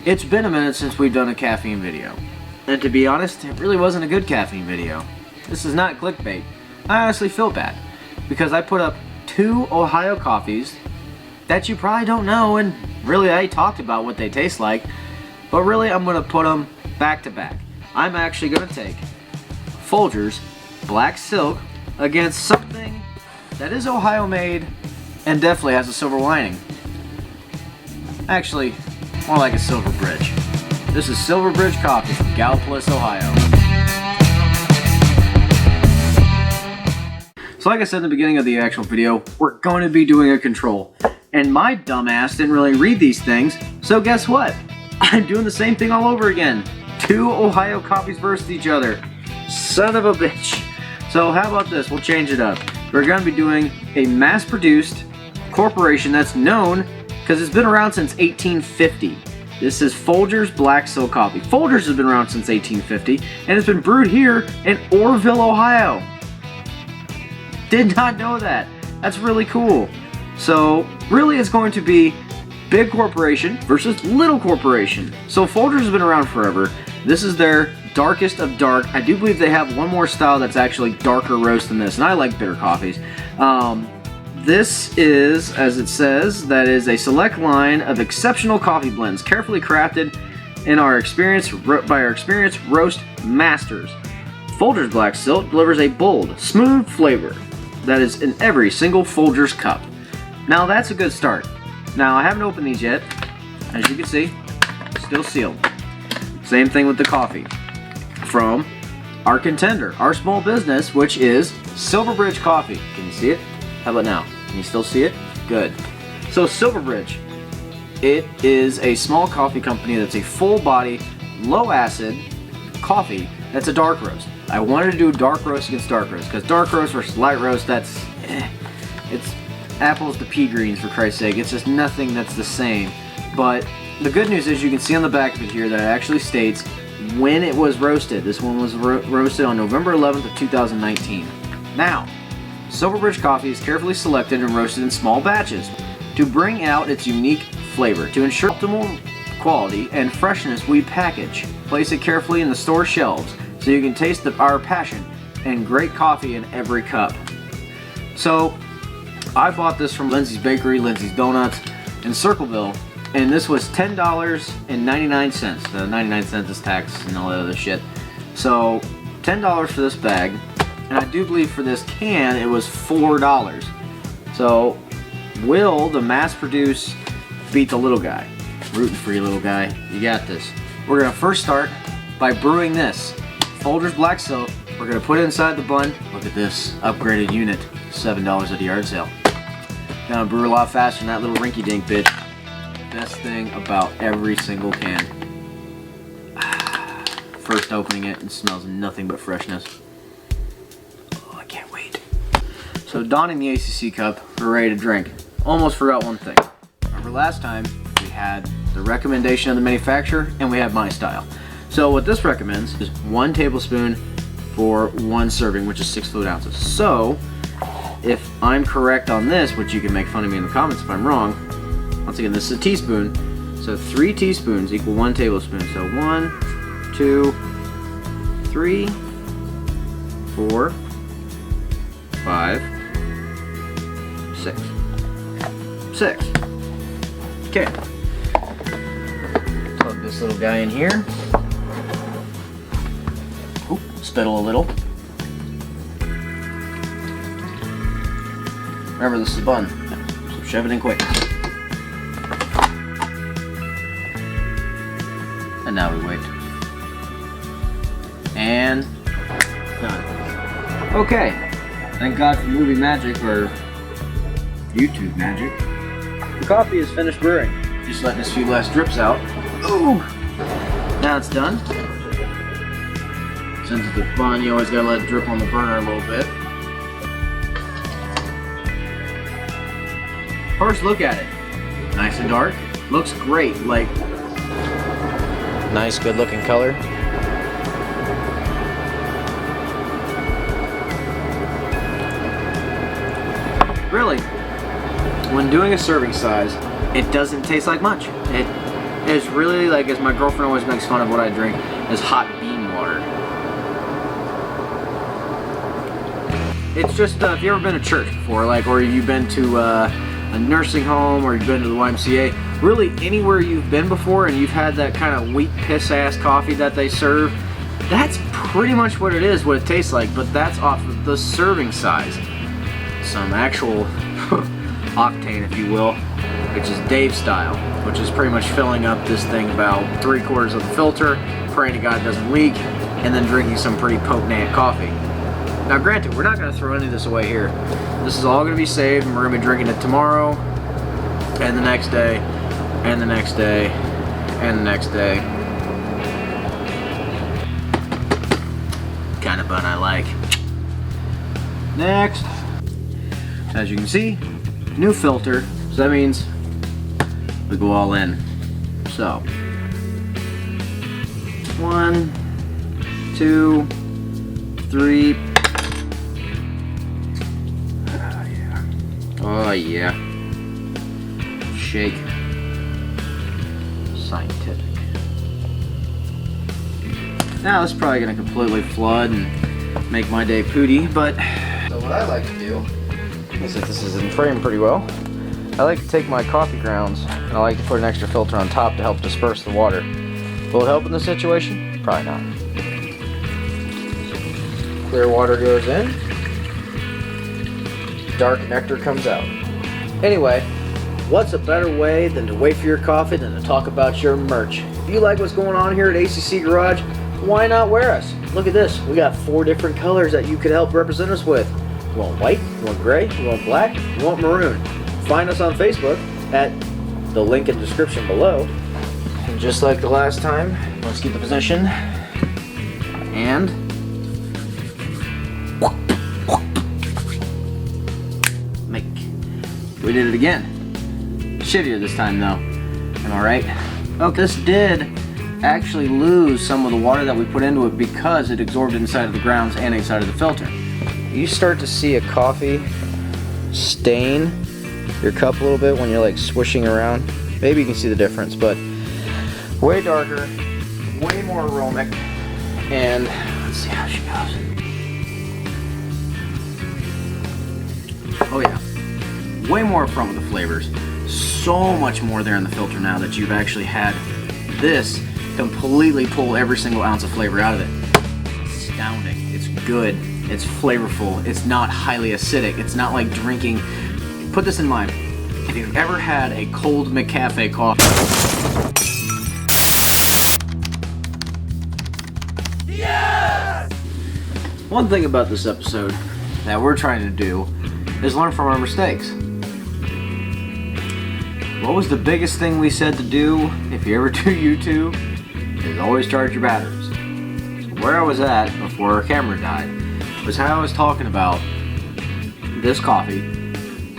It's been a minute since we've done a caffeine video. And to be honest, it really wasn't a good caffeine video. This is not clickbait. I honestly feel bad because I put up 2 Ohio coffees that you probably don't know, and really I talked about what they taste like, but really I'm going to put them back to back. I'm actually going to take Folgers Black Silk against something that is Ohio made and definitely has a silver lining. Actually, more like a Silver Bridge. This is Silver Bridge coffee from Gallipolis, Ohio. So like I said in the beginning of the actual video, we're going to be doing a control. And my dumbass didn't really read these things, so guess what? I'm doing the same thing all over again. 2 Ohio coffees versus each other. Son of a bitch. So how about this? We'll change it up. We're going to be doing a mass-produced corporation that's known because it's been around since 1850. This is Folgers Black Silk Coffee. Folgers has been around since 1850, and it's been brewed here in Orrville, Ohio. Did not know that. That's really cool. So, really it's going to be big corporation versus little corporation. So Folgers has been around forever. This is their darkest of dark. I do believe they have one more style that's actually darker roast than this, and I like bitter coffees. This is, as it says, that is a select line of exceptional coffee blends, carefully crafted by our experienced roast masters. Folgers Black Silk delivers a bold, smooth flavor that is in every single Folgers cup. Now that's a good start. Now I haven't opened these yet. As you can see, still sealed. Same thing with the coffee from our contender, our small business, which is Silver Bridge Coffee. Can you see it? How about now? Can you still see it? Good. So Silver Bridge, it is a small coffee company that's a full body, low acid coffee that's a dark roast. I wanted to do dark roast against dark roast because dark roast versus light roast, that's it's apples to pea greens, for Christ's sake. It's just nothing that's the same. But the good news is you can see on the back of it here that it actually states when it was roasted. This one was roasted on November 11th of 2019. Now, Silver Bridge coffee is carefully selected and roasted in small batches to bring out its unique flavor. To ensure optimal quality and freshness, we package. Place it carefully in the store shelves so you can taste our passion and great coffee in every cup. So, I bought this from Lindsay's Bakery, Lindsay's Donuts in Circleville, and this was $10.99. The 99 cents is tax and all that other shit. So, $10 for this bag. And I do believe for this can, it was $4. So, will the mass produce beat the little guy? Rooting for you, little guy. You got this. We're going to first start by brewing this. Folgers Black Silk. We're going to put it inside the bun. Look at this upgraded unit. $7 at the yard sale. Gonna brew a lot faster than that little rinky-dink bitch. Best thing about every single can. First opening it, and smells nothing but freshness. So donning the A.C.C cup, we're ready to drink. Almost forgot one thing. Remember last time we had the recommendation of the manufacturer and we have my style. So what this recommends is 1 tablespoon for 1 serving, which is 6 fluid ounces. So if I'm correct on this, which you can make fun of me in the comments if I'm wrong, once again this is a teaspoon. So 3 teaspoons equal 1 tablespoon. So 1, 2, 3, 4, 5, 6. Okay. Plug this little guy in here. Oop, spittle a little. Remember, this is a bun, so shove it in quick. And now we wait. And done. Okay. Thank God for movie magic, or YouTube magic. The coffee is finished brewing. Just letting a few last drips out. Ooh! Now it's done. Since it's a bun, you always gotta let it drip on the burner a little bit. First look at it. Nice and dark. Looks great. Like, nice, good looking color. Really, when doing a serving size, it doesn't taste like much. is really like, as my girlfriend always makes fun of what I drink, is hot bean water. It's just, if you've ever been to church before, like, or you've been to a nursing home, or you've been to the YMCA, really anywhere you've been before and you've had that kind of weak piss ass coffee that they serve, that's pretty much what it is, what it tastes like, but that's off of the serving size. Some actual octane, if you will, which is Dave style, which is pretty much filling up this thing about 3/4 of the filter, praying to God it doesn't leak, and then drinking some pretty potent coffee. Now granted, we're not going to throw any of this away here. This is all going to be saved, and we're going to be drinking it tomorrow, and the next day, and the next day, and the next day. Kind of bun I like. Next. As you can see, new filter, so that means we go all in. So, 1, 2, 3. Oh yeah. Shake. Scientific. Now this is probably going to completely flood and make my day pooty, but so what I like to do is, if this is in frame pretty well, I like to take my coffee grounds and I like to put an extra filter on top to help disperse the water. Will it help in this situation? Probably not. Clear water goes in. Dark nectar comes out. Anyway, what's a better way than to wait for your coffee than to talk about your merch? If you like what's going on here at A.C.C. Garage, why not wear us? Look at this. We got 4 different colors that you could help represent us with. You want white, you want gray, you want black, you want maroon. Find us on Facebook at the link in the description below. And just like the last time, let's keep the position. And we did it again. Shittier this time though. Am I right? Oh, this did actually lose some of the water that we put into it because it absorbed inside of the grounds and inside of the filter. You start to see a coffee stain your cup a little bit when you're like swishing around. Maybe you can see the difference, but way darker, way more aromatic, and let's see how she goes. Oh yeah. Way more upfront with the flavors. So much more there in the filter now that you've actually had this completely pull every single ounce of flavor out of it. It's astounding. It's good. It's flavorful. It's not highly acidic. It's not like drinking. Put this in mind. If you've ever had a cold McCafe coffee. Yes! One thing about this episode that we're trying to do is learn from our mistakes. What was the biggest thing we said to do if you ever do YouTube? Is always charge your batteries. So where I was at before our camera died was how I was talking about this coffee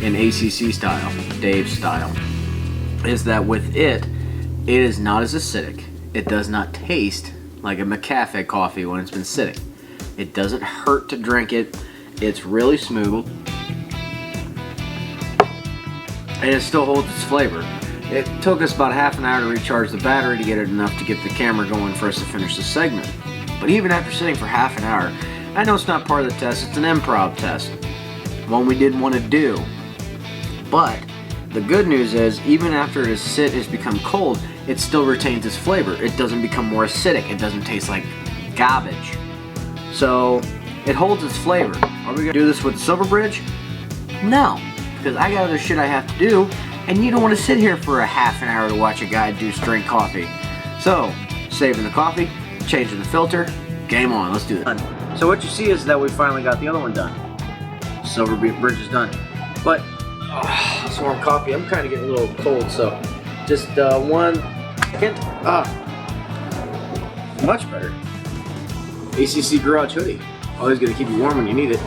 in A.C.C. style, Dave style, is that with it is not as acidic. It does not taste like a McCafe coffee when it's been sitting. It doesn't hurt to drink it. It's really smooth. And it still holds its flavor. It took us about half an hour to recharge the battery to get it enough to get the camera going for us to finish the segment. But even after sitting for half an hour, I know it's not part of the test, it's an improv test. One we didn't want to do. But the good news is, even after it has become cold, it still retains its flavor. It doesn't become more acidic. It doesn't taste like garbage. So it holds its flavor. Are we gonna do this with Silverbridge? No. Because I got other shit I have to do, and you don't want to sit here for a half an hour to watch a guy drink coffee. So, saving the coffee, changing the filter, game on, let's do it. So what you see is that we finally got the other one done. Silverbridge is done. But, this warm coffee, I'm kind of getting a little cold, so just 1 second. Much better. A.C.C. Garage hoodie. Always going to keep you warm when you need it.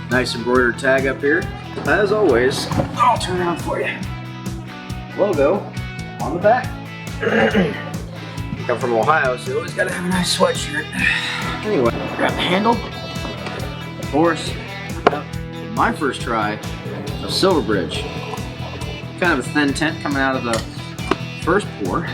Nice embroidered tag up here. As always, I'll turn around for you. Logo on the back. Come from Ohio, so you always gotta have a nice sweatshirt. Anyway, grab the handle. Of course, my first try of Silverbridge. Kind of a thin tint coming out of the first pour.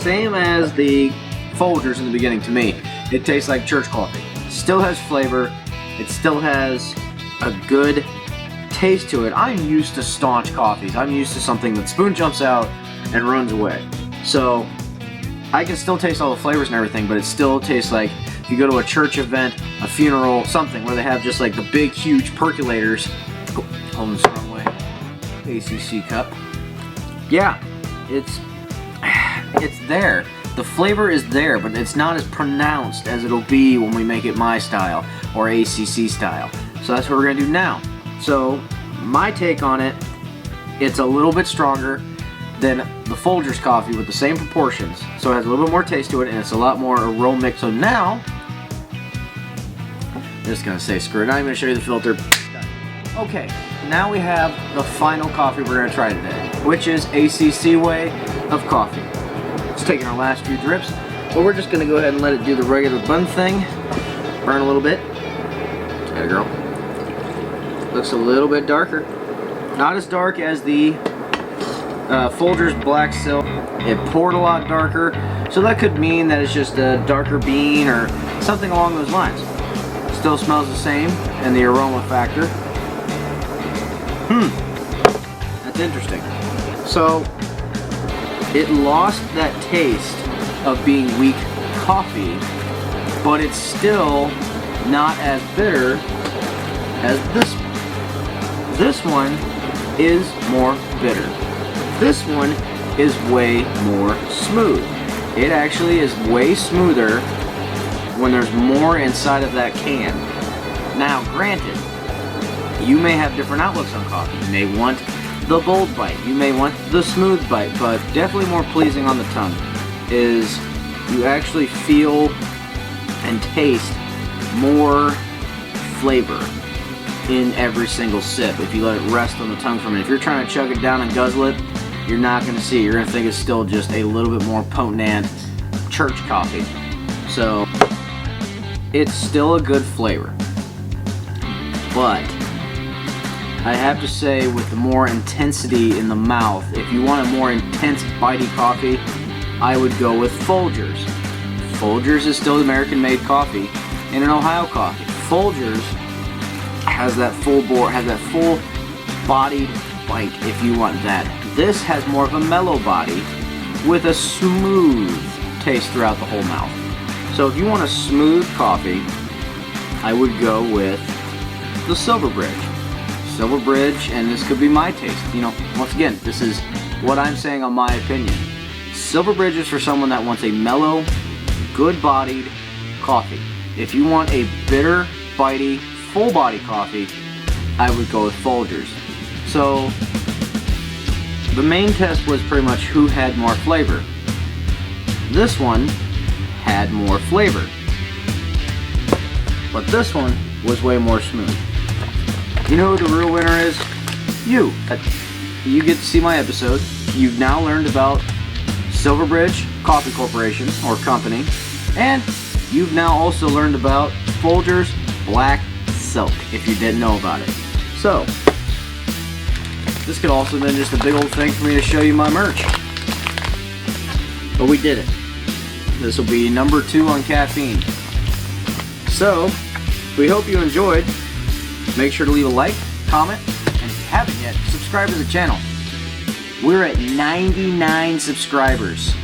Same as the Folgers in the beginning to me. It tastes like church coffee. Still has flavor. It still has a good taste to it. I'm used to staunch coffees. I'm used to something that spoon jumps out and runs away. So I can still taste all the flavors and everything, but it still tastes like if you go to a church event, a funeral, something where they have just like the big, huge percolators. Oh, hold this the wrong way. A.C.C. cup. Yeah, it's there. The flavor is there, but it's not as pronounced as it'll be when we make it my style or A.C.C. style. So that's what we're gonna do now. So my take on it, it's a little bit stronger than the Folgers coffee with the same proportions. So it has a little bit more taste to it, and it's a lot more aromatic. So now, I'm just gonna say screw it. Not even gonna show you the filter. Okay, now we have the final coffee we're gonna try today, which is A.C.C. way of coffee. It's taking our last few drips, but we're just gonna go ahead and let it do the regular bun thing. Burn a little bit. There you go. Looks a little bit darker. Not as dark as the Folgers Black Silk. It poured a lot darker, so that could mean that it's just a darker bean or something along those lines. Still smells the same, and the aroma factor. That's interesting. So it lost that taste of being weak coffee, but it's still not as bitter as this one. This one is more bitter. This one is way more smooth. It actually is way smoother when there's more inside of that can. Now, granted, you may have different outlooks on coffee. You may want the bold bite. You may want the smooth bite, but definitely more pleasing on the tongue is you actually feel and taste more flavor in every single sip if you let it rest on the tongue for a minute. If you're trying to chug it down and guzzle it, you're not going to see it. You're going to think it's still just a little bit more potent church coffee. So it's still a good flavor, but I have to say, with the more intensity in the mouth, if you want a more intense bitey coffee, I would go with Folgers. Folgers is still American-made coffee and an Ohio coffee. Folgers has that full-bodied bite if you want that. This has more of a mellow body with a smooth taste throughout the whole mouth. So if you want a smooth coffee, I would go with the Silverbridge. Silverbridge, and this could be my taste. You know, once again, this is what I'm saying on my opinion. Silverbridge is for someone that wants a mellow, good-bodied coffee. If you want a bitter, bitey, full-body coffee, I would go with Folgers. So the main test was pretty much who had more flavor. This one had more flavor, but this one was way more smooth. You know who the real winner is? You. You get to see my episode. You've now learned about Silverbridge Coffee Corporation or Company, and you've now also learned about Folgers Black Silk if you didn't know about it. So this could also have been just a big old thing for me to show you my merch, but we did it. This will be number 2 on Caffeine. So we hope you enjoyed. Make sure to leave a like, comment, and if you haven't yet, subscribe to the channel. We're at 99 subscribers.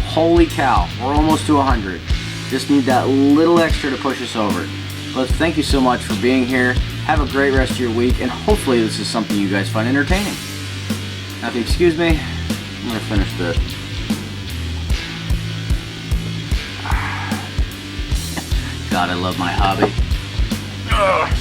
Holy cow, we're almost to 100. Just need that little extra to push us over. But thank you so much for being here. Have a great rest of your week, and hopefully this is something you guys find entertaining. Now, if you excuse me, I'm going to finish this. God, I love my hobby. Ugh.